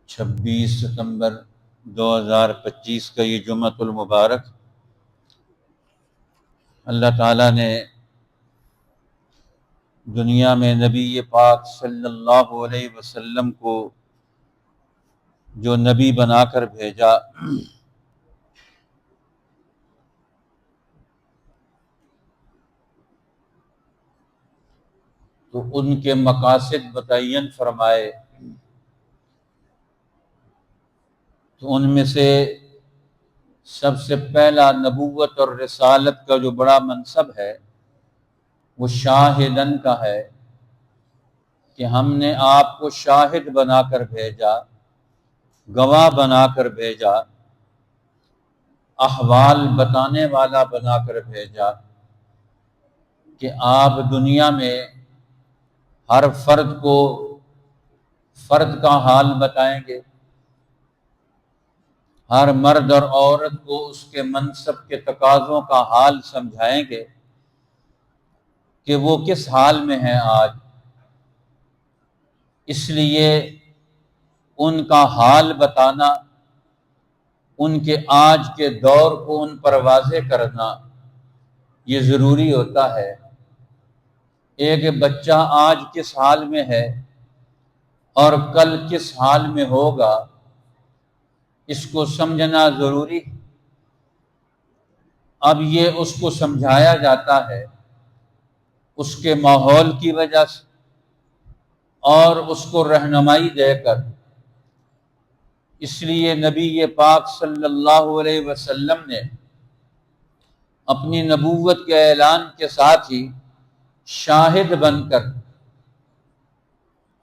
26 ستمبر 2025 کا یہ جمعۃ المبارک اللہ تعالیٰ نے دنیا میں نبی پاک صلی اللہ علیہ وسلم کو جو نبی بنا کر بھیجا، تو ان کے مقاصد متعین فرمائے۔ تو ان میں سے سب سے پہلا نبوت اور رسالت کا جو بڑا منصب ہے وہ شاہدن کا ہے کہ ہم نے آپ کو شاہد بنا کر بھیجا، گواہ بنا کر بھیجا، احوال بتانے والا بنا کر بھیجا کہ آپ دنیا میں ہر فرد کو فرد کا حال بتائیں گے، ہر مرد اور عورت کو اس کے منصب کے تقاضوں کا حال سمجھائیں گے کہ وہ کس حال میں ہیں آج۔ اس لیے ان کا حال بتانا، ان کے آج کے دور کو ان پر واضح کرنا یہ ضروری ہوتا ہے۔ ایک بچہ آج کس حال میں ہے اور کل کس حال میں ہوگا، اس کو سمجھنا ضروری۔ اب یہ اس کو سمجھایا جاتا ہے اس کے ماحول کی وجہ سے اور اس کو رہنمائی دے کر۔ اس لیے نبی پاک صلی اللہ علیہ وسلم نے اپنی نبوت کے اعلان کے ساتھ ہی شاہد بن کر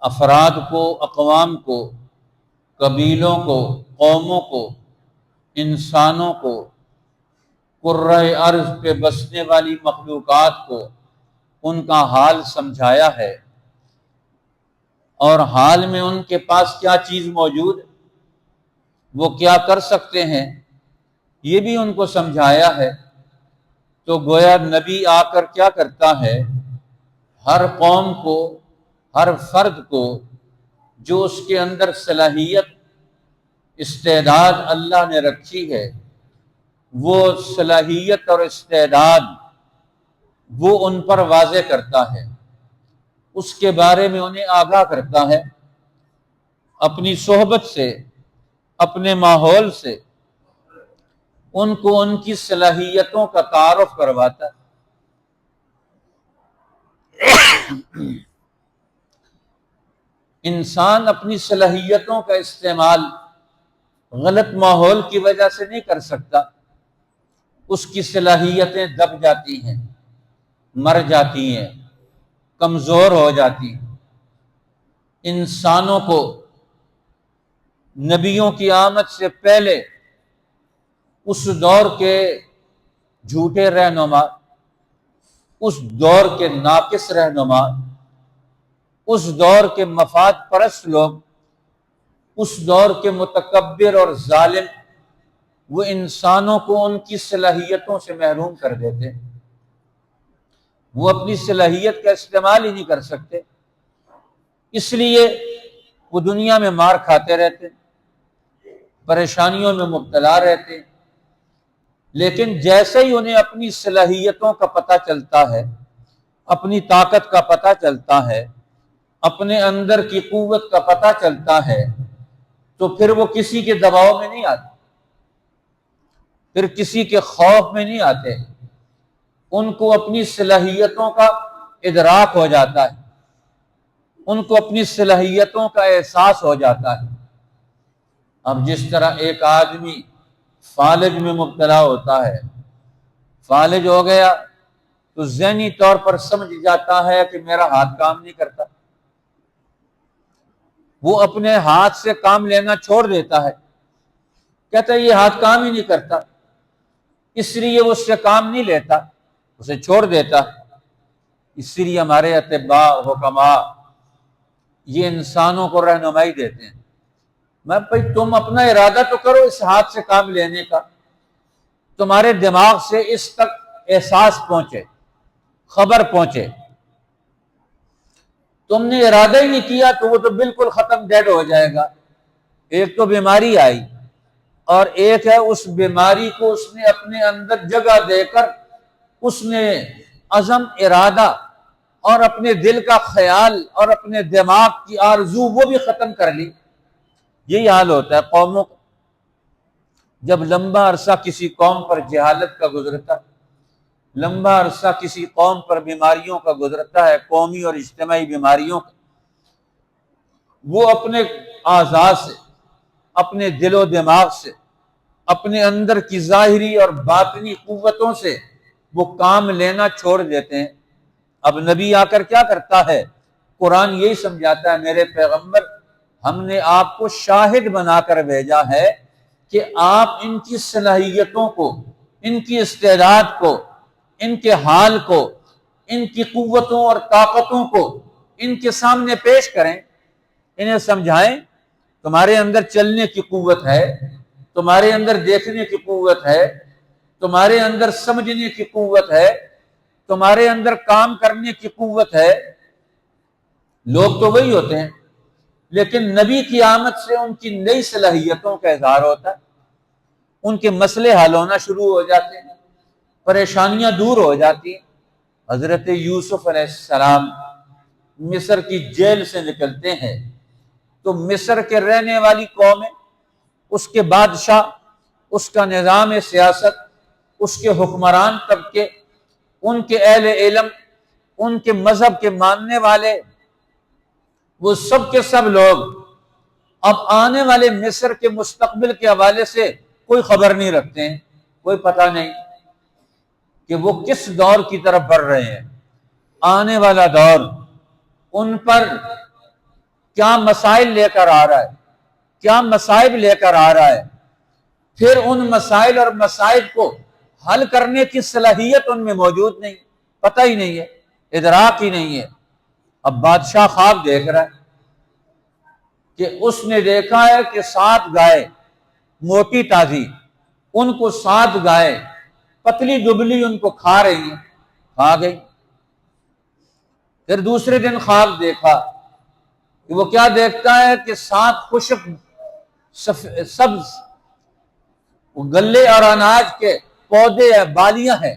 افراد کو، اقوام کو، قبیلوں کو، قوموں کو، انسانوں کو، کرۂ ارض پہ بسنے والی مخلوقات کو ان کا حال سمجھایا ہے، اور حال میں ان کے پاس کیا چیز موجود ہے، وہ کیا کر سکتے ہیں، یہ بھی ان کو سمجھایا ہے۔ تو گویا نبی آ کر کیا کرتا ہے، ہر قوم کو، ہر فرد کو جو اس کے اندر صلاحیت، استعداد اللہ نے رکھی ہے، وہ صلاحیت اور استعداد وہ ان پر واضح کرتا ہے، اس کے بارے میں انہیں آگاہ کرتا ہے، اپنی صحبت سے، اپنے ماحول سے ان کو ان کی صلاحیتوں کا تعارف کرواتا ہے۔ انسان اپنی صلاحیتوں کا استعمال غلط ماحول کی وجہ سے نہیں کر سکتا، اس کی صلاحیتیں دب جاتی ہیں، مر جاتی ہیں، کمزور ہو جاتی ہیں۔ انسانوں کو نبیوں کی آمد سے پہلے اس دور کے جھوٹے رہنما، اس دور کے ناقص رہنما، اس دور کے مفاد پرست لوگ، اس دور کے متکبر اور ظالم، وہ انسانوں کو ان کی صلاحیتوں سے محروم کر دیتے، وہ اپنی صلاحیت کا استعمال ہی نہیں کر سکتے، اس لیے وہ دنیا میں مار کھاتے رہتے، پریشانیوں میں مبتلا رہتے۔ لیکن جیسے ہی انہیں اپنی صلاحیتوں کا پتہ چلتا ہے، اپنی طاقت کا پتہ چلتا ہے، اپنے اندر کی قوت کا پتہ چلتا ہے، تو پھر وہ کسی کے دباؤ میں نہیں آتے، پھر کسی کے خوف میں نہیں آتے، ان کو اپنی صلاحیتوں کا ادراک ہو جاتا ہے، ان کو اپنی صلاحیتوں کا احساس ہو جاتا ہے۔ اب جس طرح ایک آدمی فالج میں مبتلا ہوتا ہے، فالج ہو گیا تو ذہنی طور پر سمجھ جاتا ہے کہ میرا ہاتھ کام نہیں کرتا، وہ اپنے ہاتھ سے کام لینا چھوڑ دیتا ہے، کہتا ہے یہ ہاتھ کام ہی نہیں کرتا، اس لیے وہ اس سے کام نہیں لیتا، اسے چھوڑ دیتا۔ اس لیے ہمارے اطباء، حکماء یہ انسانوں کو رہنمائی دیتے ہیں، میں بھائی تم اپنا ارادہ تو کرو اس ہاتھ سے کام لینے کا، تمہارے دماغ سے اس تک احساس پہنچے، خبر پہنچے۔ تم نے ارادہ ہی نہیں کیا تو وہ تو بالکل ختم ڈیڈ ہو جائے گا۔ ایک تو بیماری آئی، اور ایک ہے اس بیماری کو اس نے اپنے اندر جگہ دے کر اس نے عزم، ارادہ اور اپنے دل کا خیال اور اپنے دماغ کی آرزو وہ بھی ختم کر لی۔ یہی حال ہوتا ہے قوموں کا جب لمبا عرصہ کسی قوم پر جہالت کا گزرتا، لمبا عرصہ کسی قوم پر بیماریوں کا گزرتا ہے، قومی اور اجتماعی بیماریوں کا، وہ اپنے اعضاء سے، اپنے دل و دماغ سے، اپنے اندر کی ظاہری اور باطنی قوتوں سے وہ کام لینا چھوڑ دیتے ہیں۔ اب نبی آ کر کیا کرتا ہے؟ قرآن یہی سمجھاتا ہے، میرے پیغمبر ہم نے آپ کو شاہد بنا کر بھیجا ہے کہ آپ ان کی صلاحیتوں کو، ان کی استعداد کو، ان کے حال کو، ان کی قوتوں اور طاقتوں کو ان کے سامنے پیش کریں، انہیں سمجھائیں تمہارے اندر چلنے کی قوت ہے، تمہارے اندر دیکھنے کی قوت ہے، تمہارے اندر سمجھنے کی قوت ہے، تمہارے اندر کام کرنے کی قوت ہے۔ لوگ تو وہی ہوتے ہیں، لیکن نبی کی آمد سے ان کی نئی صلاحیتوں کا اظہار ہوتا ہے، ان کے مسئلے حل ہونا شروع ہو جاتے ہیں، پریشانیاں دور ہو جاتی ہیں۔ حضرت یوسف علیہ السلام مصر کی جیل سے نکلتے ہیں تو مصر کے رہنے والی قومیں، اس کے بادشاہ، اس کا نظام سیاست، اس کے حکمران طبقے، ان کے اہل علم، ان کے مذہب کے ماننے والے، وہ سب کے سب لوگ اب آنے والے مصر کے مستقبل کے حوالے سے کوئی خبر نہیں رکھتے ہیں، کوئی پتہ نہیں کہ وہ کس دور کی طرف بڑھ رہے ہیں۔ آنے والا دور ان پر کیا مسائل لے کر آ رہا ہے، کیا مصائب لے کر آ رہا ہے، پھر ان مسائل اور مصائب کو حل کرنے کی صلاحیت ان میں موجود نہیں، پتہ ہی نہیں ہے، ادراک ہی نہیں ہے۔ اب بادشاہ خواب دیکھ رہا ہے کہ اس نے دیکھا ہے کہ 7 گائے موٹی تازی، ان کو 7 گائے پتلی دبلی ان کو کھا رہی ہیں، کھا گئی۔ پھر دوسرے دن خواب دیکھا کہ وہ کیا دیکھتا ہے کہ 7 خشک سبز گلے اور اناج کے پودے ہیں، بالیاں ہیں،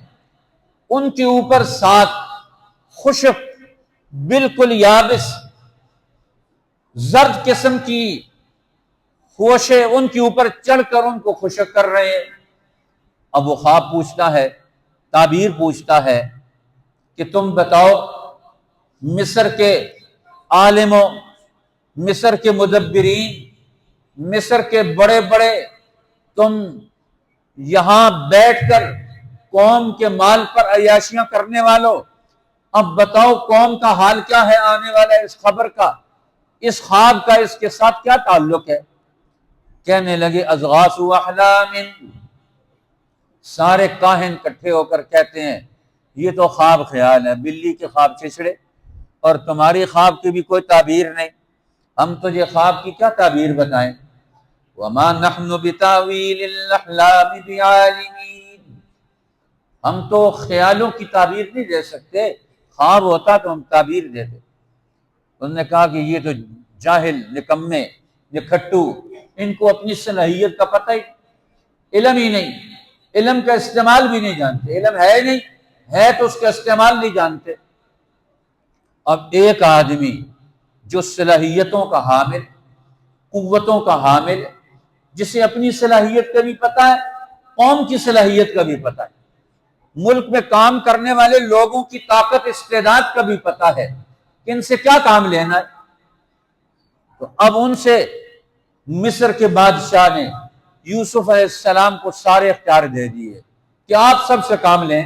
ان کے اوپر 7 خشک بالکل یابس زرد قسم کی خوشے ان کے اوپر چڑھ کر ان کو خشک کر رہے ہیں۔ اب وہ خواب پوچھتا ہے، تعبیر پوچھتا ہے کہ تم بتاؤ، مصر کے عالموں، مصر کے مدبرین، مصر کے بڑے بڑے، تم یہاں بیٹھ کر قوم کے مال پر عیاشیاں کرنے والوں، اب بتاؤ قوم کا حال کیا ہے آنے والا ہے، اس خبر کا، اس خواب کا اس کے ساتھ کیا تعلق ہے؟ کہنے لگے اضغاث احلام، سارے کاہن اکٹھے ہو کر کہتے ہیں یہ تو خواب خیال ہے، بلی کے خواب چھچڑے، اور تمہاری خواب کی بھی کوئی تعبیر نہیں، ہم تجھے خواب کی کیا تعبیر بتائیں؟ وما نحن بتاویل الاحلام بعالمین، ہم تو خیالوں کی تعبیر نہیں دے سکتے، خواب ہوتا تو ہم تعبیر دیتے۔ انہوں نے کہا کہ یہ تو جاہل، نکمے، نکھٹو، ان کو اپنی صلاحیت کا پتہ ہی، علم ہی نہیں، علم کا استعمال بھی نہیں جانتے، علم ہے نہیں، ہے تو اس کا استعمال نہیں جانتے۔ اب ایک آدمی جو صلاحیتوں کا حامل، قوتوں کا حامل، جسے اپنی صلاحیت کا بھی پتہ ہے، قوم کی صلاحیت کا بھی پتہ ہے، ملک میں کام کرنے والے لوگوں کی طاقت استعداد کا بھی پتہ ہے کہ ان سے کیا کام لینا ہے، تو اب ان سے مصر کے بادشاہ نے یوسف علیہ السلام کو سارے اختیار دے دیے کہ آپ سب سے کام لیں،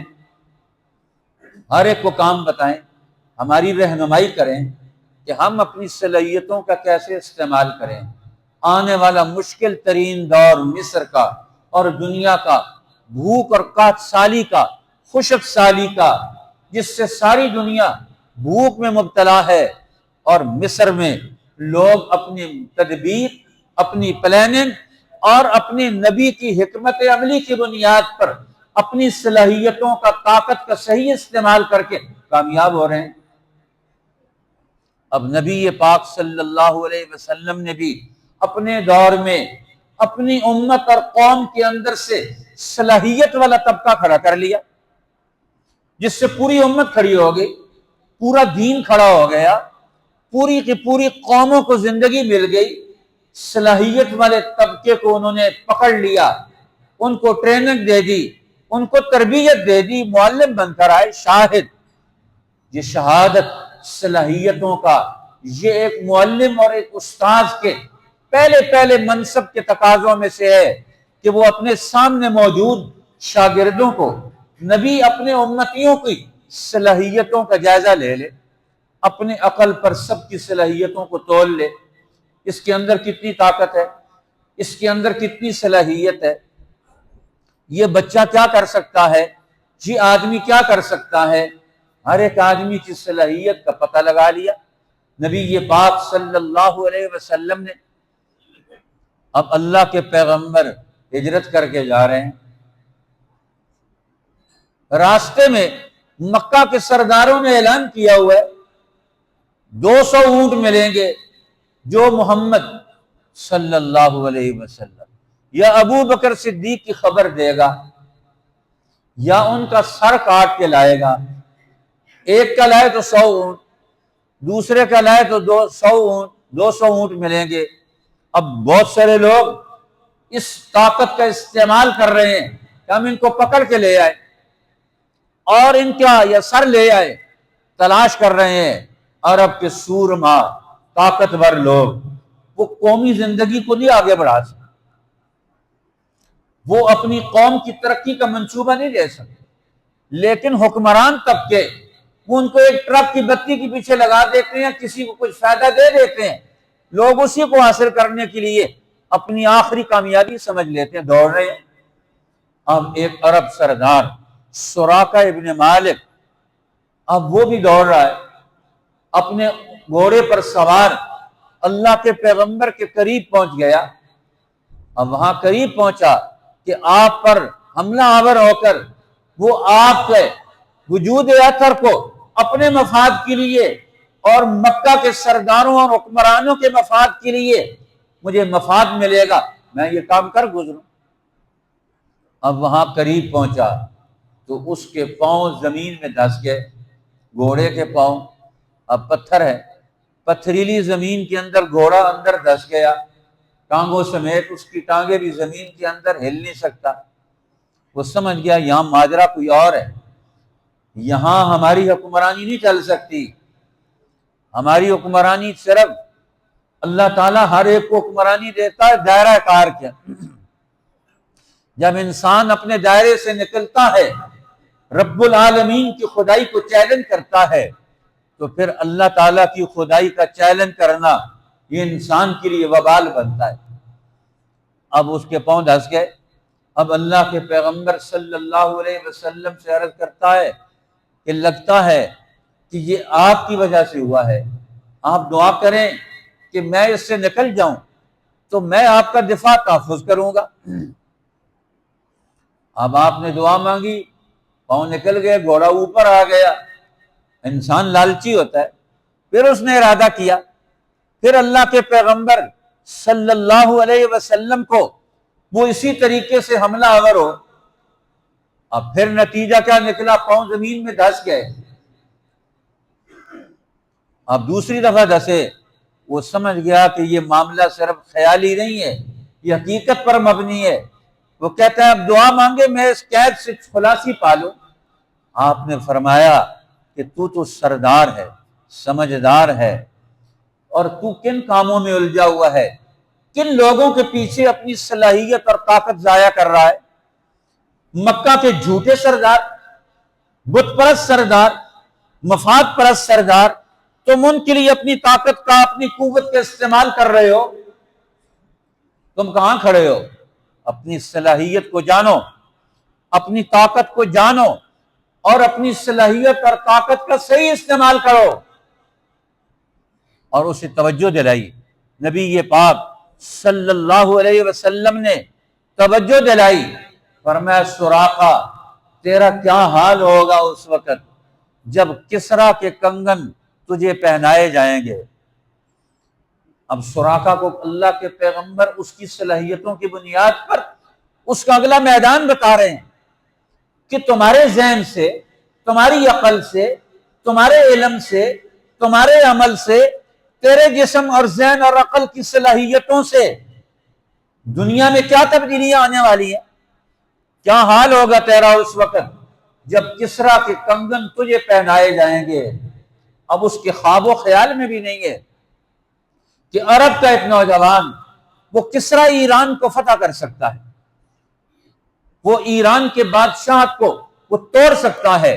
ہر ایک کو کام بتائیں، ہماری رہنمائی کریں کہ ہم اپنی صلاحیتوں کا کیسے استعمال کریں۔ آنے والا مشکل ترین دور مصر کا اور دنیا کا، بھوک اور قحط سالی کا، خشک سالی کا، جس سے ساری دنیا بھوک میں مبتلا ہے، اور مصر میں لوگ اپنی تدبیر، اپنی پلاننگ اور اپنی نبی کی حکمت عملی کی بنیاد پر اپنی صلاحیتوں کا، طاقت کا صحیح استعمال کر کے کامیاب ہو رہے ہیں۔ اب نبی پاک صلی اللہ علیہ وسلم نے بھی اپنے دور میں اپنی امت اور قوم کے اندر سے صلاحیت والا طبقہ کھڑا کر لیا، جس سے پوری امت کھڑی ہو گئی، پورا دین کھڑا ہو گیا، پوری کی پوری قوموں کو زندگی مل گئی۔ صلاحیت والے طبقے کو انہوں نے پکڑ لیا، ان کو ٹریننگ دے دی، ان کو تربیت دے دی، معلم بن کر آئے۔ شاہد یہ شہادت صلاحیتوں کا، یہ ایک معلم اور ایک استاذ کے پہلے منصب کے تقاضوں میں سے ہے کہ وہ اپنے سامنے موجود شاگردوں کو، نبی اپنے امتیوں کی صلاحیتوں کا جائزہ لے لے، اپنے عقل پر سب کی صلاحیتوں کو تول لے، اس کے اندر کتنی طاقت ہے، اس کے اندر کتنی صلاحیت ہے، یہ بچہ کیا کر سکتا ہے، یہ آدمی کیا کر سکتا ہے، ہر ایک آدمی کی صلاحیت کا پتہ لگا لیا۔ نبی پاک صلی اللہ علیہ وسلم نے، اب اللہ کے پیغمبر ہجرت کر کے جا رہے ہیں، راستے میں مکہ کے سرداروں نے اعلان کیا ہوا ہے 200 اونٹ ملیں گے جو محمد صلی اللہ علیہ وسلم یا ابو بکر صدیق کی خبر دے گا یا ان کا سر کاٹ کے لائے گا۔ ایک کا لائے تو 100 اونٹ، دوسرے کا لائے تو 200 اونٹ ملیں گے۔ اب بہت سارے لوگ اس طاقت کا استعمال کر رہے ہیں کہ ہم ان کو پکڑ کے لے آئے اور ان کا یا سر لے آئے، تلاش کر رہے ہیں۔ عرب کے سورما طاقتور لوگ وہ قومی زندگی کو نہیں آگے بڑھا سکتے، وہ اپنی قوم کی ترقی کا منصوبہ نہیں دے سکتے، لیکن حکمران طبقے وہ ان کو ایک ٹرک کی بتی کے پیچھے لگا دیتے ہیں، کسی کو کچھ فائدہ دے دیتے ہیں، لوگ اسی کو حاصل کرنے کے لیے اپنی آخری کامیابی سمجھ لیتے ہیں، دوڑ رہے ہیں۔ اب ایک عرب سردار سراقہ ابن مالک، اب وہ بھی دوڑ رہا ہے، اپنے گھوڑے پر سوار اللہ کے پیغمبر کے قریب پہنچ گیا۔ اب وہاں قریب پہنچا کہ آپ پر حملہ آور ہو کر وہ آپ کے وجود اثر کو اپنے مفاد کے لیے اور مکہ کے سرداروں اور حکمرانوں کے مفاد کے لیے مجھے مفاد ملے گا، میں یہ کام کر گزروں۔ اب وہاں قریب پہنچا تو اس کے پاؤں زمین میں دھس گئے، گھوڑے کے پاؤں، اب پتھر ہے، پتھریلی زمین کے اندر گھوڑا اندر دھس گیا، ٹانگوں سمیت اس کی ٹانگیں بھی زمین کے اندر ہل نہیں سکتا۔ وہ سمجھ گیا یہاں ماجرا کوئی اور ہے، یہاں ہماری حکمرانی نہیں چل سکتی، ہماری حکمرانی صرف اللہ تعالیٰ ہر ایک کو حکمرانی دیتا ہے دائرہ کار کے۔ جب انسان اپنے دائرے سے نکلتا ہے، رب العالمین کی خدائی کو چیلنج کرتا ہے، تو پھر اللہ تعالیٰ کی خدائی کا چیلنج کرنا یہ انسان کے لیے وبال بنتا ہے۔ اب اس کے پاؤں دھس گئے۔ اب اللہ کے پیغمبر صلی اللہ علیہ وسلم سے عرض کرتا ہے کہ لگتا ہے کہ یہ آپ کی وجہ سے ہوا ہے، آپ دعا کریں کہ میں اس سے نکل جاؤں تو میں آپ کا دفاع تحفظ کروں گا۔ اب آپ نے دعا مانگی، پاؤں نکل گئے، گھوڑا اوپر آ گیا۔ انسان لالچی ہوتا ہے، پھر اس نے ارادہ کیا، پھر اللہ کے پیغمبر صلی اللہ علیہ وسلم کو وہ اسی طریقے سے حملہ آور ہو۔ اب پھر نتیجہ کیا نکلا، پاؤں زمین میں دھس گئے۔ اب دوسری دفعہ دھسے، وہ سمجھ گیا کہ یہ معاملہ صرف خیالی نہیں ہے، یہ حقیقت پر مبنی ہے۔ وہ کہتا ہے اب دعا مانگے میں اس قید سے خلاصی پالوں۔ آپ نے فرمایا کہ تو سردار ہے، سمجھدار ہے، اور تو کن کاموں میں الجھا ہوا ہے، کن لوگوں کے پیچھے اپنی صلاحیت اور طاقت ضائع کر رہا ہے؟ مکہ کے جھوٹے سردار، بت پرست سردار، مفاد پرست سردار، تم ان کے لیے اپنی طاقت کا، اپنی قوت کا استعمال کر رہے ہو۔ تم کہاں کھڑے ہو؟ اپنی صلاحیت کو جانو، اپنی طاقت کو جانو، اور اپنی صلاحیت اور طاقت کا صحیح استعمال کرو۔ اور اسے توجہ دلائی، نبی پاک صلی اللہ علیہ وسلم نے توجہ دلائی، فرمایا سراقہ تیرا کیا حال ہوگا اس وقت جب کسریٰ کے کنگن تجھے پہنائے جائیں گے۔ اب سراقہ کو اللہ کے پیغمبر اس کی صلاحیتوں کی بنیاد پر اس کا اگلا میدان بتا رہے ہیں کہ تمہارے ذہن سے، تمہاری عقل سے، تمہارے علم سے، تمہارے عمل سے، تیرے جسم اور ذہن اور عقل کی صلاحیتوں سے دنیا میں کیا تبدیلیاں آنے والی ہیں، کیا حال ہوگا تیرا اس وقت جب کسریٰ کے کنگن تجھے پہنائے جائیں گے۔ اب اس کے خواب و خیال میں بھی نہیں ہے کہ عرب کا ایک نوجوان وہ کسریٰ ایران کو فتح کر سکتا ہے، وہ ایران کے بادشاہ کو وہ توڑ سکتا ہے،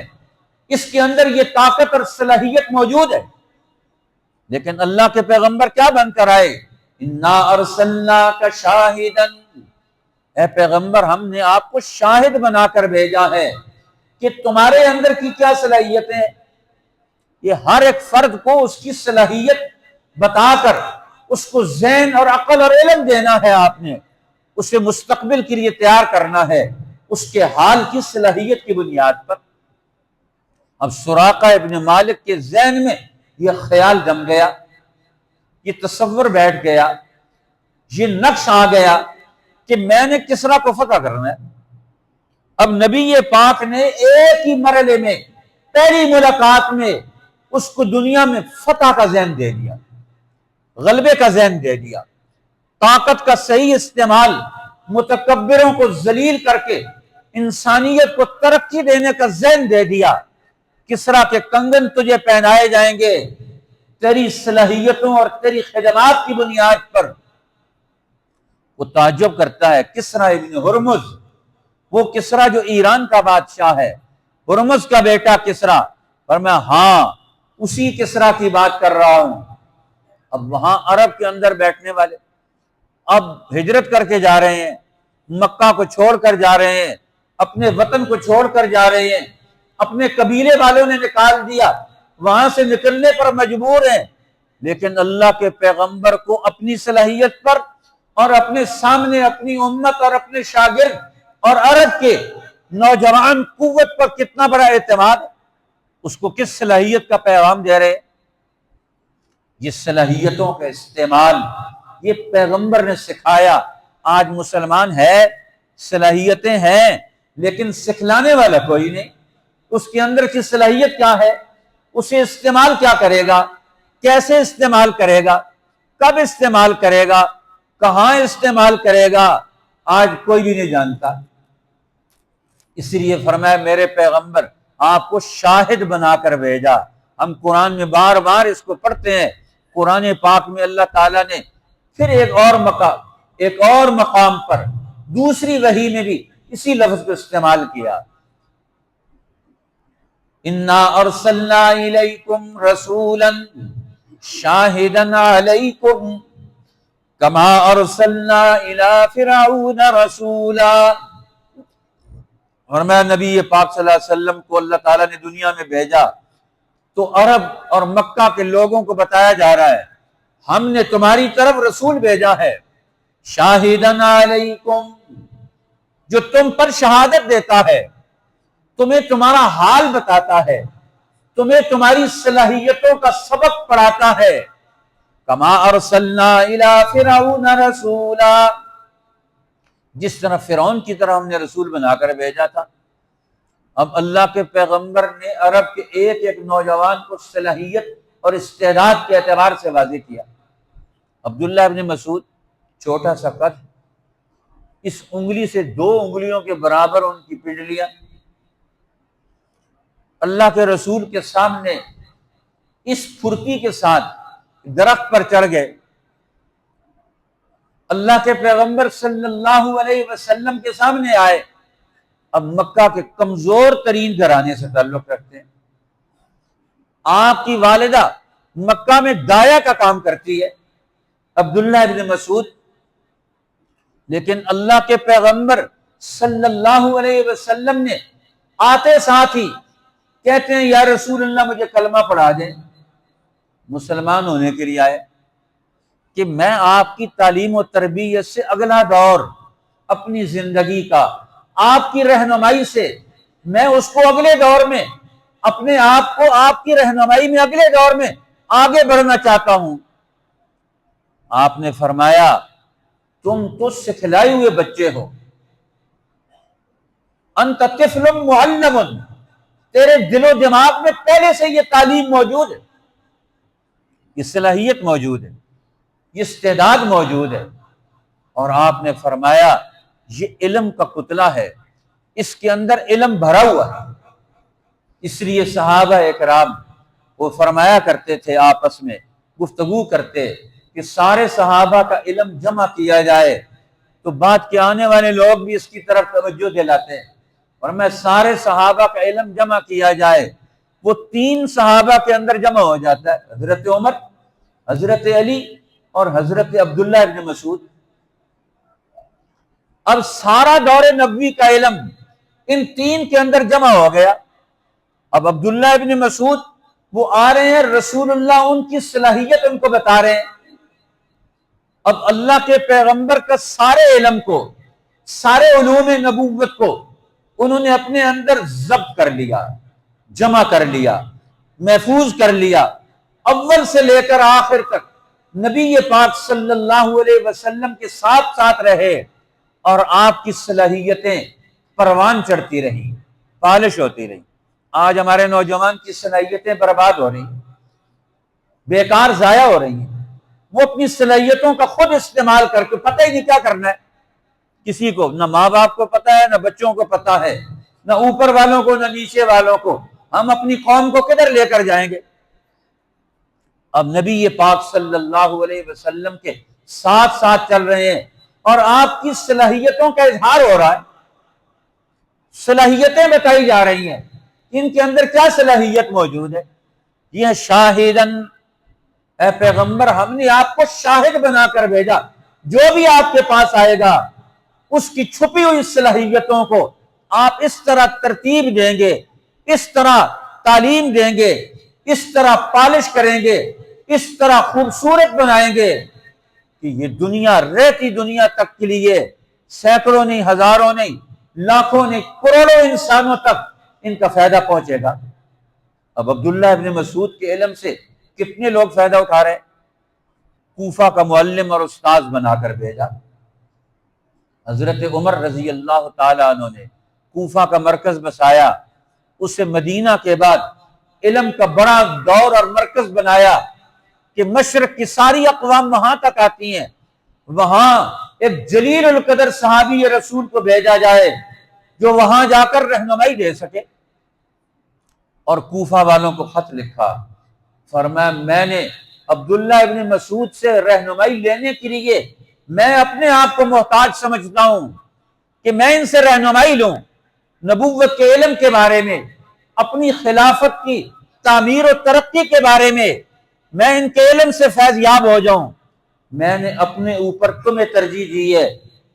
اس کے اندر یہ طاقت اور صلاحیت موجود ہے۔ لیکن اللہ کے پیغمبر کیا بن کر آئے؟ انا ارسلناک شاہدا، اے پیغمبر ہم نے آپ کو شاہد بنا کر بھیجا ہے کہ تمہارے اندر کی کیا صلاحیتیں ہیں۔ یہ ہر ایک فرد کو اس کی صلاحیت بتا کر اس کو ذہن اور عقل اور علم دینا ہے، آپ نے اسے مستقبل کے لیے تیار کرنا ہے اس کے حال کی صلاحیت کی بنیاد پر۔ اب سراقہ ابن مالک کے ذہن میں یہ خیال جم گیا، یہ تصور بیٹھ گیا، یہ نقش آ گیا کہ میں نے کسریٰ کو فتح کرنا ہے۔ اب نبی پاک نے ایک ہی مرحلے میں پہلی ملاقات میں اس کو دنیا میں فتح کا ذہن دے دیا، غلبے کا ذہن دے دیا، طاقت کا صحیح استعمال، متکبروں کو ذلیل کر کے انسانیت کو ترقی دینے کا ذہن دے دیا۔ کسریٰ کے کنگن تجھے پہنائے جائیں گے تیری صلاحیتوں اور تیری خدمات کی بنیاد پر۔ وہ تعجب کرتا ہے، کسریٰ ابن ہرمز، وہ کسریٰ جو ایران کا بادشاہ ہے، ہرمز کا بیٹا کسریٰ، پر میں ہاں اسی کسریٰ کی بات کر رہا ہوں۔ اب وہاں عرب کے اندر بیٹھنے والے اب ہجرت کر کے جا رہے ہیں، مکہ کو چھوڑ کر جا رہے ہیں، اپنے وطن کو چھوڑ کر جا رہے ہیں، اپنے قبیلے والوں نے نکال دیا، وہاں سے نکلنے پر مجبور ہیں، لیکن اللہ کے پیغمبر کو اپنی صلاحیت پر اور اپنے سامنے اپنی امت اور اپنے شاگرد اور عرب کے نوجوان قوت پر کتنا بڑا اعتماد، اس کو کس صلاحیت کا پیغام دے رہے؟ یہ صلاحیتوں کا استعمال یہ پیغمبر نے سکھایا۔ آج مسلمان ہے، صلاحیتیں ہیں، لیکن سکھلانے والا کوئی نہیں۔ اس کے اندر کی صلاحیت کیا ہے، اسے استعمال کیا کرے گا، کیسے استعمال کرے گا، کب استعمال کرے گا، کہاں استعمال کرے گا، آج کوئی بھی نہیں جانتا۔ اس لیے فرمایا میرے پیغمبر آپ کو شاہد بنا کر بھیجا۔ ہم قرآن میں بار بار اس کو پڑھتے ہیں، قرآن پاک میں اللہ تعالیٰ نے پھر ایک اور مقام پر دوسری وحی میں بھی اسی لفظ کو استعمال کیا۔ انا ارسلنا الیکم رسولا شاہدا علیکم کما ارسلنا الی فرعون رسولا۔ اور میں نبی پاک صلی اللہ علیہ وسلم کو اللہ تعالیٰ نے دنیا میں بھیجا تو عرب اور مکہ کے لوگوں کو بتایا جا رہا ہے ہم نے تمہاری طرف رسول بھیجا ہے، شاہدن علیکم، جو تم پر شہادت دیتا ہے، تمہیں تمہارا حال بتاتا ہے، تمہیں تمہاری صلاحیتوں کا سبق پڑھاتا ہے۔ کما ارسلنا الی فرعون رسولا، جس طرح فرعون کی طرح ہم نے رسول بنا کر بھیجا تھا۔ اب اللہ کے پیغمبر نے عرب کے ایک ایک نوجوان کو صلاحیت اور استعداد کے اعتبار سے واضح کیا۔ عبداللہ ابن مسعود، چھوٹا سا قد، اس انگلی سے 2 انگلیوں کے برابر ان کی پنڈلیاں، اللہ کے رسول کے سامنے اس پھرتی کے ساتھ درخت پر چڑھ گئے۔ اللہ کے پیغمبر صلی اللہ علیہ وسلم کے سامنے آئے۔ اب مکہ کے کمزور ترین گھرانے سے تعلق رکھتے ہیں، آپ کی والدہ مکہ میں دایا کا کام کرتی ہے، عبداللہ ابن مسعود، لیکن اللہ کے پیغمبر صلی اللہ علیہ وسلم نے آتے ساتھ ہی کہتے ہیں یا رسول اللہ مجھے کلمہ پڑھا دیں، مسلمان ہونے کے لیے آئے کہ میں آپ کی تعلیم و تربیت سے اگلا دور اپنی زندگی کا، آپ کی رہنمائی سے میں اس کو اگلے دور میں اپنے آپ کو آپ کی رہنمائی میں اگلے دور میں آگے بڑھنا چاہتا ہوں۔ آپ نے فرمایا تم تو سکھلائے ہوئے بچے ہو، انت طفل معلم، تیرے دل و دماغ میں پہلے سے یہ تعلیم موجود ہے، یہ صلاحیت موجود ہے، یہ استعداد موجود ہے۔ اور آپ نے فرمایا یہ علم کا کتلہ ہے، اس کے اندر علم بھرا ہوا ہے۔ اس لیے صحابہ اکرام وہ فرمایا کرتے تھے، آپس میں گفتگو کرتے کہ سارے صحابہ کا علم جمع کیا جائے تو بعد کے آنے والے لوگ بھی اس کی طرف توجہ دلاتے ہیں۔ اور میں سارے صحابہ کا علم جمع کیا جائے، وہ 3 صحابہ کے اندر جمع ہو جاتا ہے، حضرت عمر، حضرت علی اور حضرت عبداللہ ابن مسعود۔ اب سارا دور نبوی کا علم ان 3 کے اندر جمع ہو گیا۔ اب عبداللہ ابن مسعود وہ آ رہے ہیں، رسول اللہ ان کی صلاحیت ان کو بتا رہے ہیں۔ اب اللہ کے پیغمبر کا سارے علم کو، سارے علوم نبوت کو انہوں نے اپنے اندر ضبط کر لیا، جمع کر لیا، محفوظ کر لیا، اول سے لے کر آخر تک نبی پاک صلی اللہ علیہ وسلم کے ساتھ ساتھ رہے، اور آپ کی صلاحیتیں پروان چڑھتی رہیں، پالش ہوتی رہیں۔ آج ہمارے نوجوان کی صلاحیتیں برباد ہو رہی ہیں، بیکار ضائع ہو رہی ہیں۔ وہ اپنی صلاحیتوں کا خود استعمال کر کے پتہ ہی نہیں کیا کرنا ہے، کسی کو نہ ماں باپ کو پتہ ہے، نہ بچوں کو پتہ ہے، نہ اوپر والوں کو، نہ نیچے والوں کو۔ ہم اپنی قوم کو کدھر لے کر جائیں گے؟ اب نبی پاک صلی اللہ علیہ وسلم کے ساتھ ساتھ چل رہے ہیں اور آپ کی صلاحیتوں کا اظہار ہو رہا ہے، صلاحیتیں بتائی جا رہی ہیں، ان کے اندر کیا صلاحیت موجود ہے۔ یہ شاہدن، اے پیغمبر ہم نے آپ کو شاہد بنا کر بھیجا، جو بھی آپ کے پاس آئے گا اس کی چھپی ہوئی صلاحیتوں کو آپ اس طرح ترتیب دیں گے، اس طرح تعلیم دیں گے، اس طرح پالش کریں گے، اس طرح خوبصورت بنائیں گے کہ یہ دنیا، رہتی دنیا تک کے لیے سینکڑوں نہیں، ہزاروں نہیں، لاکھوں نہیں، کروڑوں انسانوں تک ان کا فائدہ پہنچے گا۔ اب عبداللہ ابن مسعود کے علم سے کتنے لوگ فائدہ اٹھا رہے ہیں؟ کوفہ کا معلم اور استاذ بنا کر بھیجا۔ حضرت عمر رضی اللہ تعالی عنہ نے کوفہ کا مرکز بسایا، اسے مدینہ کے بعد علم کا بڑا دور اور مرکز بنایا کہ مشرق کی ساری اقوام وہاں تک آتی ہیں۔ وہاں ایک جلیل القدر صحابی رسول کو بھیجا جائے جو وہاں جا کر رہنمائی دے سکے۔ اور کوفہ والوں کو خط لکھا، فرمایا میں نے عبداللہ ابن مسعود سے رہنمائی لینے کے لیے میں اپنے آپ کو محتاج سمجھتا ہوں کہ میں ان سے رہنمائی لوں، نبوت کے علم کے بارے میں، اپنی خلافت کی تعمیر و ترقی کے بارے میں ان کے علم سے فیض یاب ہو جاؤں۔ میں نے اپنے اوپر تمہیں ترجیح دی ہے،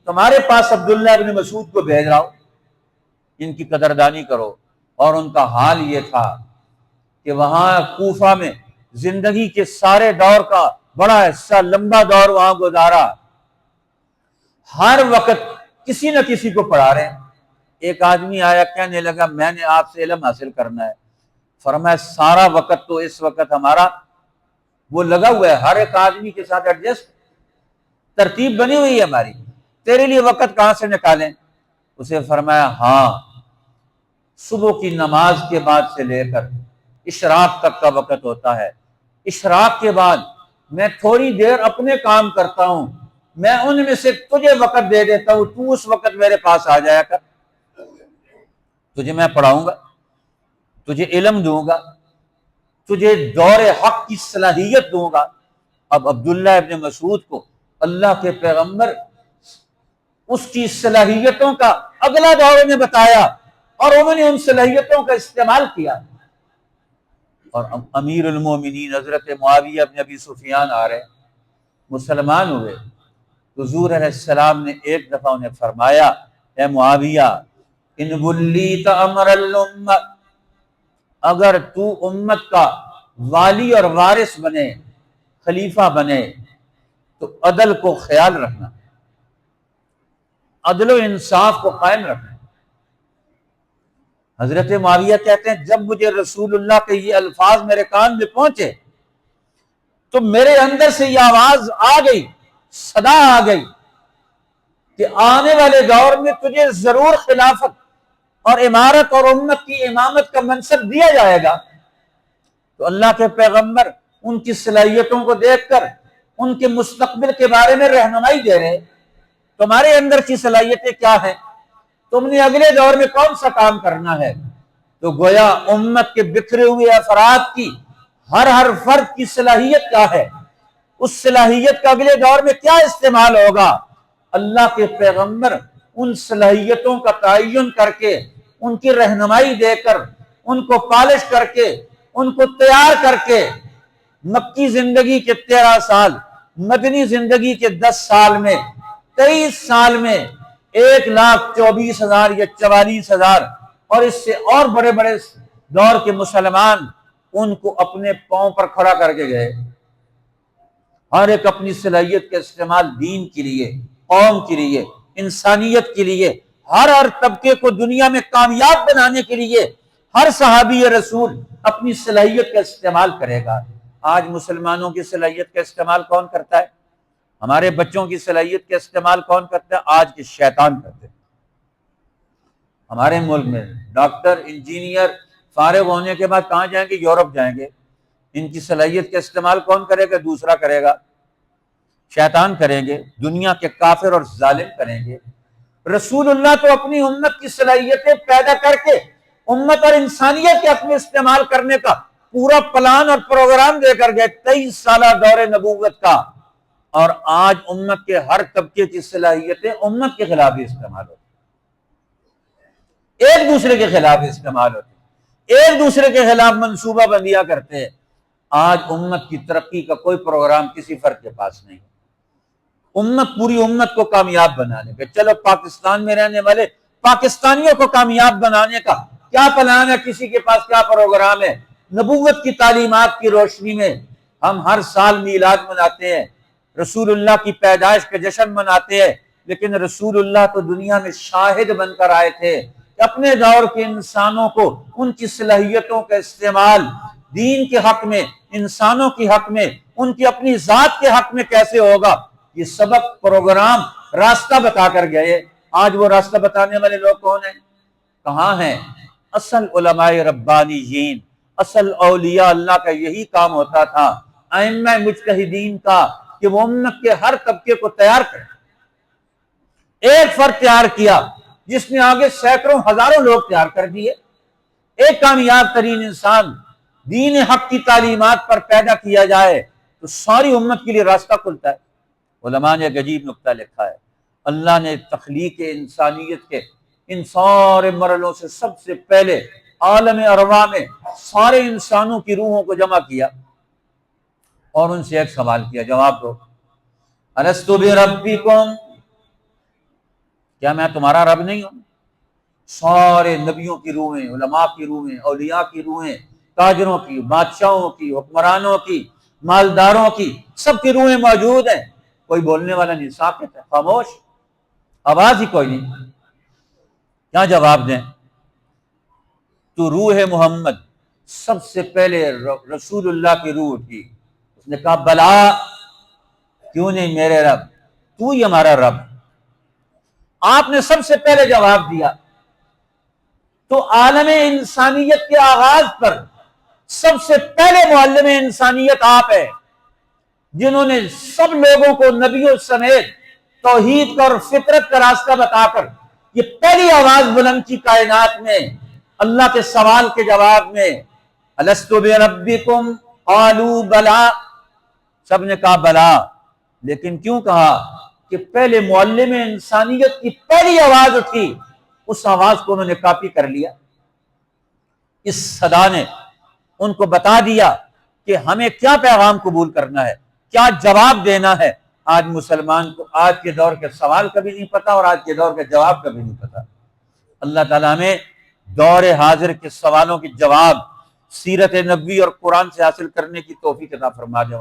تمہارے پاس عبداللہ ابن مسعود کو بھیج رہا ہوں، ان کی قدردانی کرو۔ اور ان کا حال یہ تھا کہ وہاں کوفہ میں زندگی کے سارے دور کا بڑا حصہ، لمبا دور وہاں گزارا، ہر وقت کسی نہ کسی کو پڑھا رہے ہیں۔ ایک آدمی آیا، کہنے لگا میں نے آپ سے علم حاصل کرنا ہے۔ فرمایا سارا وقت تو اس وقت ہمارا وہ لگا ہوا ہے، ہر ایک آدمی کے ساتھ ایڈجسٹ ترتیب بنی ہوئی ہے ہماری، تیرے لیے وقت کہاں سے نکالیں؟ اسے فرمایا ہاں، صبح کی نماز کے بعد سے لے کر اشراق تک کا وقت ہوتا ہے، اشراق کے بعد میں تھوڑی دیر اپنے کام کرتا ہوں، میں ان میں سے تجھے وقت دے دیتا ہوں، تو اس وقت میرے پاس آ جایا کر، تجھے میں پڑھاؤں گا، تجھے علم دوں گا، تجھے دور حق کی صلاحیت دوں گا۔ اب عبداللہ ابن مسعود کو اللہ کے پیغمبر اس کی صلاحیتوں کا اگلا دور میں بتایا اور انہوں نے ان صلاحیتوں کا استعمال کیا۔ اور امیر المومنین حضرت معاویہ بن ابی سفیان آ رہے، مسلمان ہوئے، حضور علیہ السلام نے ایک دفعہ انہیں فرمایا اے معاویہ ان ولیت امر الامہ، اگر تو امت کا والی اور وارث بنے، خلیفہ بنے، تو عدل کو خیال رکھنا، عدل و انصاف کو قائم رکھنا۔ حضرت معاویہ کہتے ہیں جب مجھے رسول اللہ کے یہ الفاظ میرے کان میں پہنچے تو میرے اندر سے یہ آواز آ گئی، صدا آ گئی کہ آنے والے دور میں تجھے ضرور خلافت اور امارت اور امت کی امامت کا منصب دیا جائے گا۔ تو اللہ کے پیغمبر ان کی صلاحیتوں کو دیکھ کر ان کے مستقبل کے بارے میں رہنمائی دے رہے، تمہارے اندر کی صلاحیتیں کیا ہیں، تم نے اگلے دور میں کون سا کام کرنا ہے۔ تو گویا امت کے بکھرے ہوئے افراد کی ہر فرد کی صلاحیت کیا ہے، اس صلاحیت کا اگلے دور میں کیا استعمال ہوگا، اللہ کے پیغمبر ان صلاحیتوں کا تعین کر کے، ان کی رہنمائی دے کر، ان کو پالش کر کے، ان کو تیار کر کے مکی زندگی کے 13 سال، مدنی زندگی کے 10 سال میں، 23 سال میں 1,24,000 یا 44,000 اور اس سے اور بڑے بڑے دور کے مسلمان ان کو اپنے پاؤں پر کھڑا کر کے گئے۔ ہر ایک اپنی صلاحیت کا استعمال دین کے لیے، قوم کے لیے، انسانیت کے لیے، ہر طبقے کو دنیا میں کامیاب بنانے کے لیے ہر صحابی رسول اپنی صلاحیت کا استعمال کرے گا۔ آج مسلمانوں کی صلاحیت کا استعمال کون کرتا ہے؟ ہمارے بچوں کی صلاحیت کا استعمال کون کرتا ہے؟ آج کے شیطان کرتے ہیں۔ ہمارے ملک میں ڈاکٹر، انجینئر فارغ ہونے کے بعد کہاں جائیں گے؟ یورپ جائیں گے۔ ان کی صلاحیت کا استعمال کون کرے گا؟ دوسرا کرے گا، شیطان کریں گے، دنیا کے کافر اور ظالم کریں گے۔ رسول اللہ تو اپنی امت کی صلاحیتیں پیدا کر کے امت اور انسانیت کے حق میں استعمال کرنے کا پورا پلان اور پروگرام دے کر گئے 23 سالہ دور نبوت کا، اور آج امت کے ہر طبقے کی صلاحیتیں امت کے خلاف ہی استعمال ہوتی، ایک دوسرے کے خلاف استعمال ہوتی، ایک دوسرے کے خلاف منصوبہ بندیاں کرتے ہیں۔ آج امت کی ترقی کا کوئی پروگرام کسی فرد کے پاس نہیں، پوری امت کو کامیاب بنانے کا۔ چلو پاکستان میں رہنے والے پاکستانیوں کو کامیاب بنانے کا کیا پلان ہے، کسی کے پاس کیا پروگرام ہے؟ نبوت کی تعلیمات کی روشنی میں ہم ہر سال میلاد مناتے ہیں، رسول اللہ کی پیدائش کا جشن مناتے ہیں، لیکن رسول اللہ تو دنیا میں شاہد بن کر آئے تھے کہ اپنے دور کے انسانوں کو ان کی صلاحیتوں کا استعمال دین کے حق میں، انسانوں کے حق میں، ان کی اپنی ذات کے حق میں کیسے ہوگا، یہ سبق، پروگرام، راستہ بتا کر گئے۔ آج وہ راستہ بتانے والے لوگ کون ہیں؟ کہاں ہیں؟ اصل علماء ربانیین، اصل اولیاء اللہ کا یہی کام ہوتا تھا، ائمہ مجتہدین کا، کہ وہ امت کے ہر طبقے کو تیار کریں۔ ایک فرد تیار کیا جس نے آگے سینکڑوں ہزاروں لوگ تیار کر دیے۔ ایک کامیاب ترین انسان دین حق کی تعلیمات پر پیدا کیا جائے تو ساری امت کے لیے راستہ کھلتا ہے۔ علماء نے ایک عجیب نکتہ لکھا ہے، اللہ نے تخلیق انسانیت کے ان سارے مرحلوں سے سب سے پہلے عالم ارواح میں سارے انسانوں کی روحوں کو جمع کیا اور ان سے ایک سوال کیا، جواب دو، الستو بربکم، کیا میں تمہارا رب نہیں ہوں؟ سارے نبیوں کی روحیں، علماء کی روحیں، اولیاء کی روحیں، تاجروں کی، بادشاہوں کی، حکمرانوں کی، مالداروں کی، سب کی روحیں موجود ہیں، کوئی بولنے والا نہیں، ساکت ہے، خاموش، آواز ہی کوئی نہیں۔ کیا جواب دیں؟ تو روح محمد سب سے پہلے رسول اللہ کی روح تھی، اس نے کہا بلا، کیوں نہیں میرے رب، تو ہی ہمارا رب۔ آپ نے سب سے پہلے جواب دیا۔ تو عالم انسانیت کے آغاز پر سب سے پہلے معلم انسانیت آپ ہیں، جنہوں نے سب لوگوں کو نبیوں سمیت توحید کا اور فطرت کا راستہ بتا کر یہ پہلی آواز بلند کی کائنات میں اللہ کے سوال کے جواب میں، الستو بربکم قالوا بلا، سب نے کہا بلا، لیکن کیوں کہا؟ کہ پہلے معلم انسانیت کی پہلی آواز تھی، اس آواز کو انہوں نے کاپی کر لیا۔ اس صدا نے ان کو بتا دیا کہ ہمیں کیا پیغام قبول کرنا ہے، کیا جواب دینا ہے۔ آج مسلمان کو آج کے دور کے سوال کا بھی نہیں پتا اور آج کے دور کے جواب کا بھی نہیں پتا۔ اللہ تعالیٰ ہمیں دور حاضر کے سوالوں کے جواب سیرت نبوی اور قرآن سے حاصل کرنے کی توفیق عطا فرما دے۔